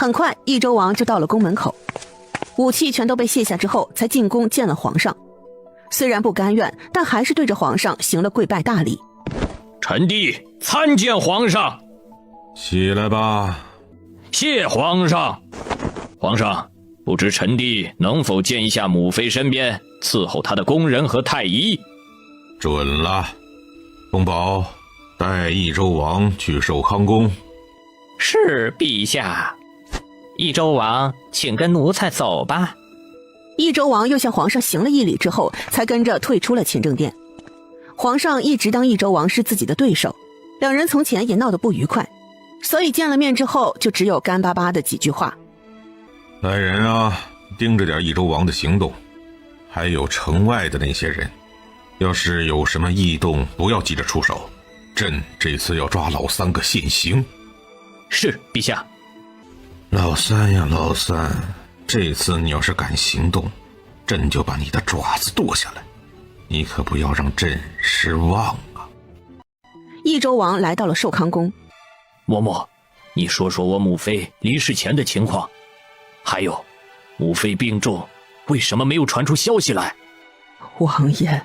很快，益州王就到了宫门口，武器全都被卸下之后，才进宫见了皇上。虽然不甘愿，但还是对着皇上行了跪拜大礼。臣弟参见皇上。起来吧。谢皇上。皇上，不知臣弟能否见一下母妃身边伺候她的宫人和太医？准了。公宝，带益州王去寿康宫。是陛下。益州王，请跟奴才走吧。益州王又向皇上行了一礼之后，才跟着退出了勤政殿。皇上一直当益州王是自己的对手，两人从前也闹得不愉快，所以见了面之后就只有干巴巴的几句话。来人啊，盯着点益州王的行动，还有城外的那些人，要是有什么异动，不要急着出手，朕这次要抓老三个现行。是，陛下。老三呀老三，这次你要是敢行动，朕就把你的爪子剁下来，你可不要让朕失望啊。益州王来到了寿康宫。嬷嬷，你说说我母妃离世前的情况，还有母妃病重，为什么没有传出消息来？王爷，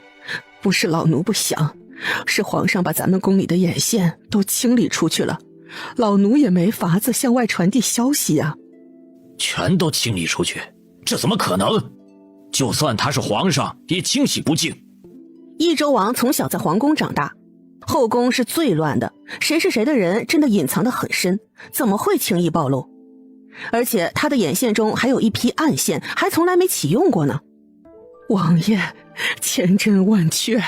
不是老奴不想，是皇上把咱们宫里的眼线都清理出去了，老奴也没法子向外传递消息啊。全都清理出去，这怎么可能？就算他是皇上，也清洗不净。益州王从小在皇宫长大，后宫是最乱的，谁是谁的人真的隐藏得很深，怎么会轻易暴露？而且他的眼线中还有一批暗线，还从来没启用过呢。王爷，千真万确，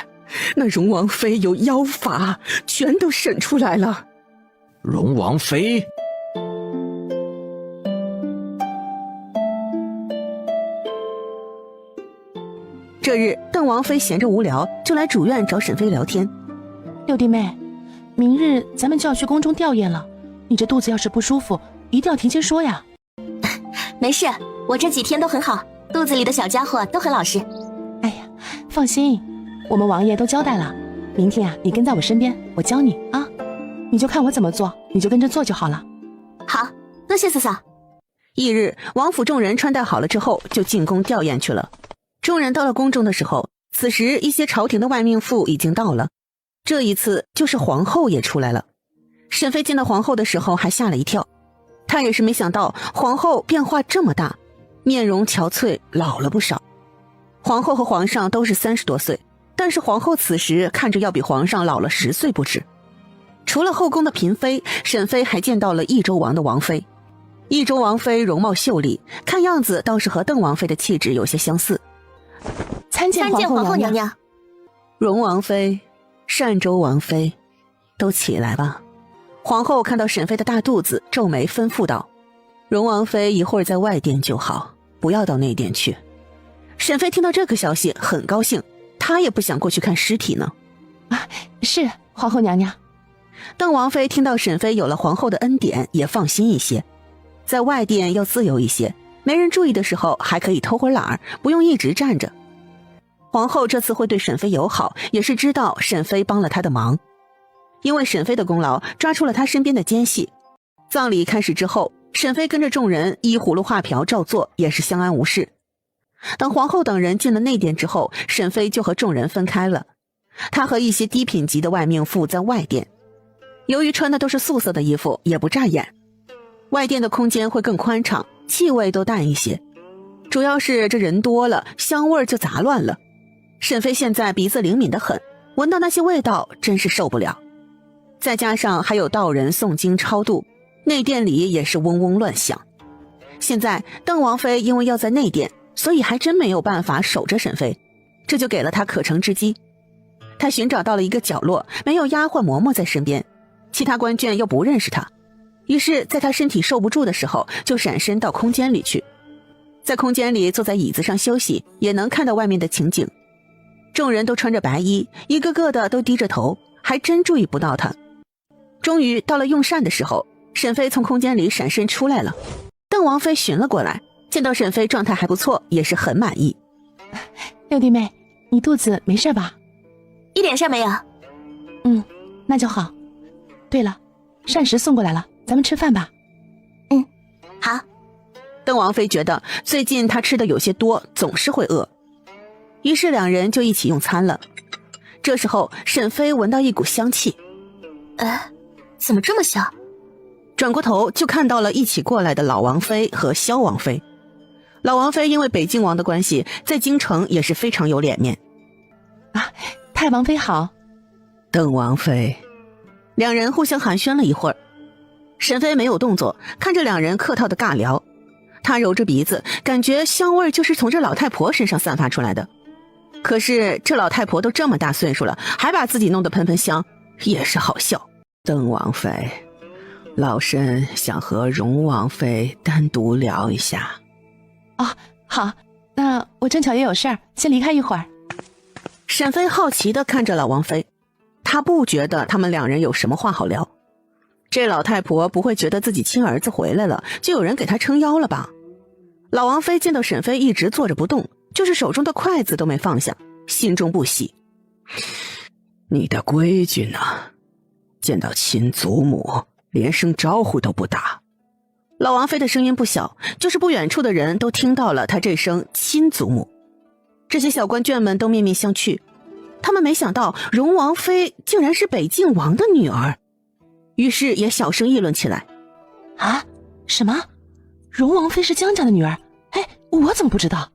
那荣王妃有妖法，全都审出来了。荣王妃？这日，邓王妃闲着无聊，就来主院找沈妃聊天。六弟妹，明日咱们就要去宫中吊唁了，你这肚子要是不舒服，一定要提前说呀。没事，我这几天都很好，肚子里的小家伙都很老实。哎呀，放心，我们王爷都交代了，明天啊，你跟在我身边，我教你啊，你就看我怎么做，你就跟着做就好了。好，多谢嫂嫂。翌日，王府众人穿戴好了之后，就进宫吊唁去了。众人到了宫中的时候，此时一些朝廷的外命妇已经到了，这一次就是皇后也出来了。沈妃见到皇后的时候还吓了一跳，她也是没想到皇后变化这么大，面容憔悴，老了不少。皇后和皇上都是30多岁，但是皇后此时看着要比皇上老了10岁不止。除了后宫的嫔妃，沈妃还见到了益州王的王妃。益州王妃容貌秀丽，看样子倒是和邓王妃的气质有些相似。参见皇后娘娘。荣王妃、单州王妃，都起来吧。皇后看到沈妃的大肚子，皱眉吩咐道：荣王妃一会儿在外殿就好，不要到内殿去。沈妃听到这个消息很高兴，她也不想过去看尸体呢。啊，是皇后娘娘。邓王妃听到沈妃有了皇后的恩典，也放心一些，在外殿要自由一些，没人注意的时候还可以偷会懒儿，不用一直站着。皇后这次会对沈妃友好，也是知道沈妃帮了她的忙，因为沈妃的功劳抓出了她身边的奸细。葬礼开始之后，沈妃跟着众人依葫芦画瓢照做，也是相安无事。等皇后等人进了内殿之后，沈妃就和众人分开了，她和一些低品级的外命妇在外殿。由于穿的都是素色的衣服，也不扎眼，外殿的空间会更宽敞，气味都淡一些。主要是这人多了，香味就杂乱了。沈妃现在鼻子灵敏得很，闻到那些味道真是受不了。再加上还有道人诵经超度，内殿里也是嗡嗡乱响。现在邓王妃因为要在内殿，所以还真没有办法守着沈妃，这就给了她可乘之机。她寻找到了一个角落，没有丫鬟嬷嬷在身边，其他官眷又不认识她，于是在她身体受不住的时候，就闪身到空间里去。在空间里坐在椅子上休息，也能看到外面的情景。众人都穿着白衣，一个个的都低着头，还真注意不到她。终于到了用膳的时候，沈妃从空间里闪身出来了。邓王妃寻了过来，见到沈妃状态还不错，也是很满意。六弟妹，你肚子没事吧？一点事没有。那就好。对了，膳食送过来了，咱们吃饭吧。好。邓王妃觉得最近她吃的有些多，总是会饿，于是两人就一起用餐了。这时候沈妃闻到一股香气，怎么这么香？转过头就看到了一起过来的老王妃和萧王妃。老王妃因为北静王的关系，在京城也是非常有脸面。太王妃好。邓王妃，两人互相寒暄了一会儿。沈妃没有动作，看着两人客套的尬聊。她揉着鼻子，感觉香味就是从这老太婆身上散发出来的。可是这老太婆都这么大岁数了，还把自己弄得喷喷香，也是好笑。邓王妃，老身想和荣王妃单独聊一下。好，那我正巧也有事儿，先离开一会儿。沈妃好奇地看着老王妃，她不觉得他们两人有什么话好聊。这老太婆不会觉得自己亲儿子回来了，就有人给她撑腰了吧？老王妃见到沈妃一直坐着不动，就是手中的筷子都没放下，心中不喜。你的规矩呢？见到亲祖母连声招呼都不打。老王妃的声音不小，就是不远处的人都听到了她这声亲祖母。这些小官眷们都面面相觑，他们没想到荣王妃竟然是北静王的女儿，于是也小声议论起来。什么？荣王妃是江家的女儿？我怎么不知道？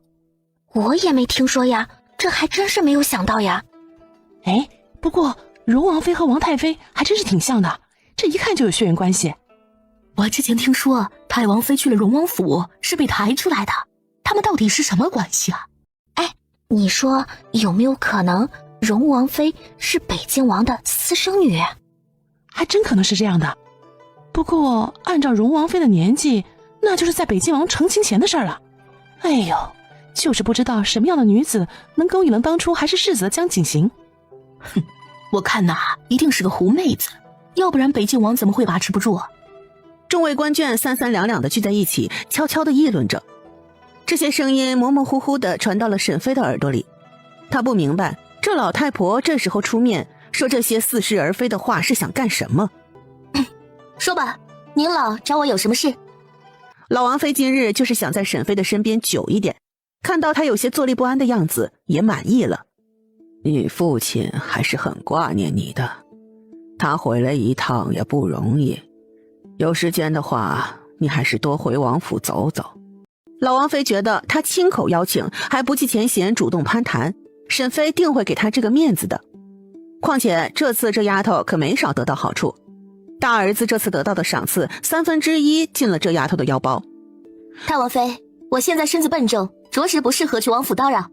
我也没听说呀，这还真是没有想到呀。不过荣王妃和王太妃还真是挺像的，这一看就有血缘关系。我之前听说太王妃去了荣王府是被抬出来的，他们到底是什么关系啊？你说有没有可能荣王妃是北静王的私生女？还真可能是这样的。不过按照荣王妃的年纪，那就是在北静王成亲前的事儿了。就是不知道什么样的女子能勾引了当初还是世子的江景行。我看一定是个狐妹子，要不然北静王怎么会把持不住？众位官眷三三两两的聚在一起，悄悄的议论着。这些声音模模糊糊的传到了沈妃的耳朵里。她不明白这老太婆这时候出面说这些似是而非的话是想干什么。说吧，您老找我有什么事？老王妃今日就是想在沈妃的身边久一点，看到她有些坐立不安的样子，也满意了。你父亲还是很挂念你的，他回来一趟也不容易，有时间的话，你还是多回王府走走。老王妃觉得他亲口邀请，还不计前嫌主动攀谈，沈妃定会给他这个面子的。况且这次这丫头可没少得到好处，大儿子这次得到的赏赐1/3进了这丫头的腰包。太王妃，我现在身子笨重，着实不适合去王府叨扰。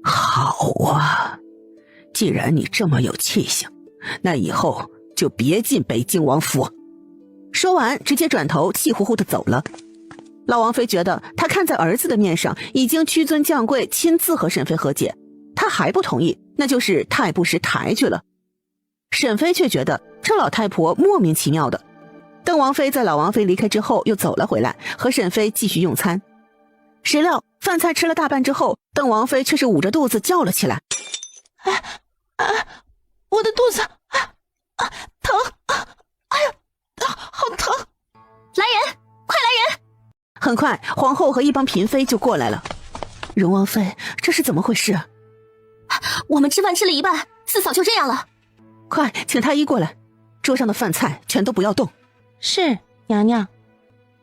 好啊，既然你这么有气性，那以后就别进北静王府。说完直接转头气呼呼地走了。老王妃觉得他看在儿子的面上，已经屈尊降贵，亲自和沈妃和解，他还不同意，那就是太不识抬举了。沈妃却觉得这老太婆莫名其妙的。邓王妃在老王妃离开之后又走了回来，和沈妃继续用餐。谁料饭菜吃了大半之后，邓王妃却是捂着肚子叫了起来。我的肚子疼，好疼！来人，快来人！很快皇后和一帮嫔妃就过来了。荣王妃，这是怎么回事？我们吃饭吃了一半，四嫂就这样了。快请太医过来，桌上的饭菜全都不要动。是，娘娘。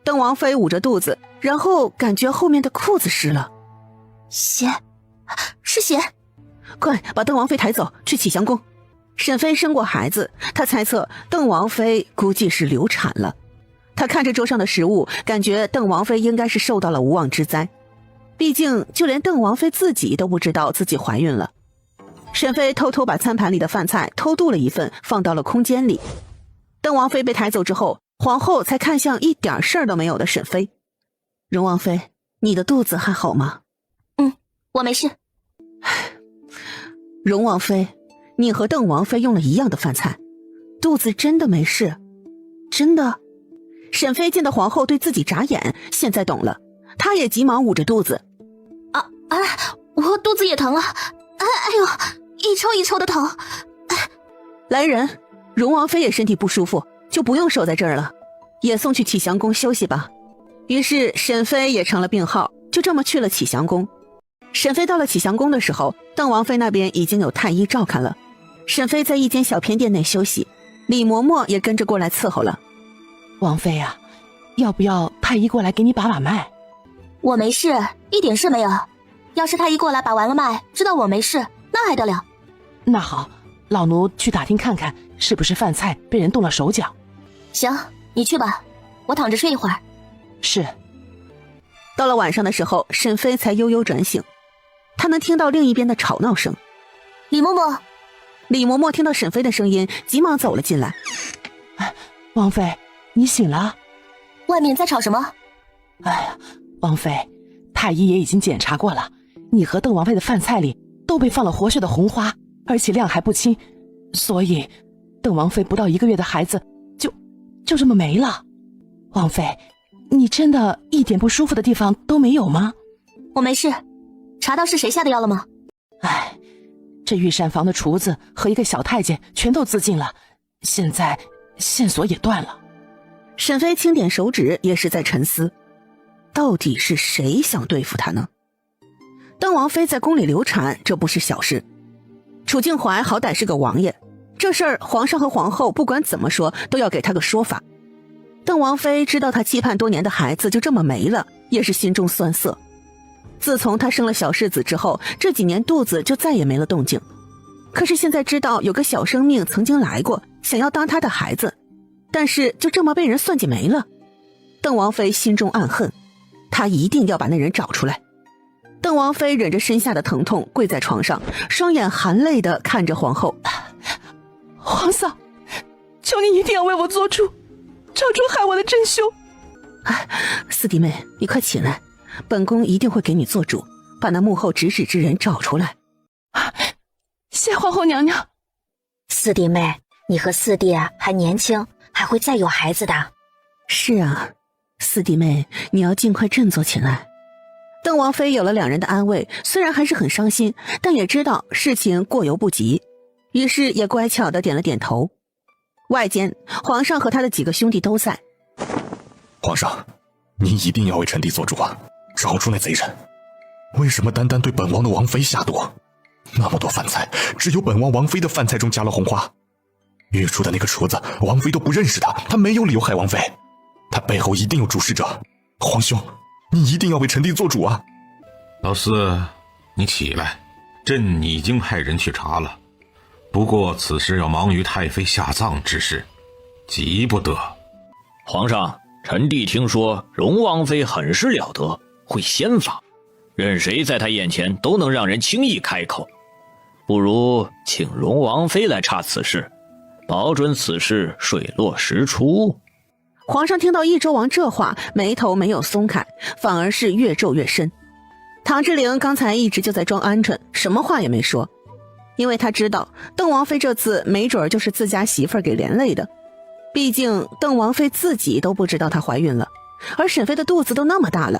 邓王妃捂着肚子，然后感觉后面的裤子湿了。血，是血！快把邓王妃抬走，去启祥宫。沈妃生过孩子，她猜测邓王妃估计是流产了。她看着桌上的食物，感觉邓王妃应该是受到了无妄之灾。毕竟就连邓王妃自己都不知道自己怀孕了。沈妃偷偷把餐盘里的饭菜偷渡了一份，放到了空间里。邓王妃被抬走之后，皇后才看向一点事儿都没有的沈妃。荣王妃，你的肚子还好吗？我没事。荣王妃，你和邓王妃用了一样的饭菜，肚子真的没事？真的？沈妃见到皇后对自己眨眼，现在懂了，她也急忙捂着肚子。我肚子也疼了，一抽一抽的疼。来人，荣王妃也身体不舒服，就不用守在这儿了，也送去启祥宫休息吧。于是沈飞也成了病号，就这么去了启祥宫。沈飞到了启祥宫的时候，邓王妃那边已经有太医照看了。沈飞在一间小偏店内休息，李嬷嬷也跟着过来伺候了。王妃啊，要不要太医过来给你把把脉？我没事，一点事没有。要是太医过来把完了脉，知道我没事，那还得了？那好，老奴去打听看看，是不是饭菜被人动了手脚。行，你去吧，我躺着睡一会儿。是。到了晚上的时候，沈飞才悠悠转醒，他能听到另一边的吵闹声。李嬷嬷，李嬷嬷听到沈飞的声音，急忙走了进来。王妃，你醒了？外面在吵什么？哎呀，王妃，太医也已经检查过了，你和邓王妃的饭菜里都被放了活血的红花，而且量还不轻，所以邓王妃不到1个月的孩子就这么没了。王妃，你真的一点不舒服的地方都没有吗？我没事。查到是谁下的药了吗？哎，这御膳房的厨子和一个小太监全都自尽了，现在线索也断了。沈飞轻点手指，也是在沉思，到底是谁想对付他呢？邓王妃在宫里流产，这不是小事。楚静怀好歹是个王爷，这事儿皇上和皇后不管怎么说都要给他个说法。邓王妃知道她期盼多年的孩子就这么没了，也是心中酸涩。自从她生了小世子之后，这几年肚子就再也没了动静。可是现在知道有个小生命曾经来过，想要当她的孩子，但是就这么被人算计没了。邓王妃心中暗恨，她一定要把那人找出来。邓王妃忍着身下的疼痛，跪在床上，双眼含泪地看着皇后。皇嫂，求你一定要为我做主，找出害我的真凶。四弟妹，你快起来，本宫一定会给你做主，把那幕后指使之人找出来。谢皇后娘娘。四弟妹，你和四弟还年轻，还会再有孩子的。是啊，四弟妹，你要尽快振作起来。邓王妃有了两人的安慰，虽然还是很伤心，但也知道事情过犹不及，于是也乖巧地点了点头。外间，皇上和他的几个兄弟都在。皇上，您一定要为臣弟做主啊，找出那贼人。为什么单单对本王的王妃下毒？那么多饭菜，只有本王王妃的饭菜中加了红花。御厨的那个厨子，王妃都不认识他没有理由害王妃，他背后一定有主使者。皇兄，你一定要为臣弟做主啊！老四，你起来，朕已经派人去查了，不过此事要忙于太妃下葬之事，急不得。皇上，臣弟听说荣王妃很是了得，会仙法，任谁在她眼前都能让人轻易开口，不如请荣王妃来查此事，保准此事水落石出。皇上听到益州王这话，眉头没有松开，反而是越皱越深。唐志玲刚才一直就在装鹌鹑，什么话也没说，因为他知道邓王妃这次没准就是自家媳妇儿给连累的，毕竟邓王妃自己都不知道她怀孕了，而沈妃的肚子都那么大了，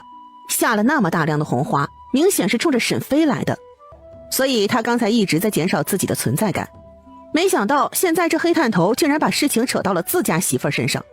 下了那么大量的红花，明显是冲着沈妃来的，所以他刚才一直在减少自己的存在感。没想到现在这黑探头竟然把事情扯到了自家媳妇儿身上。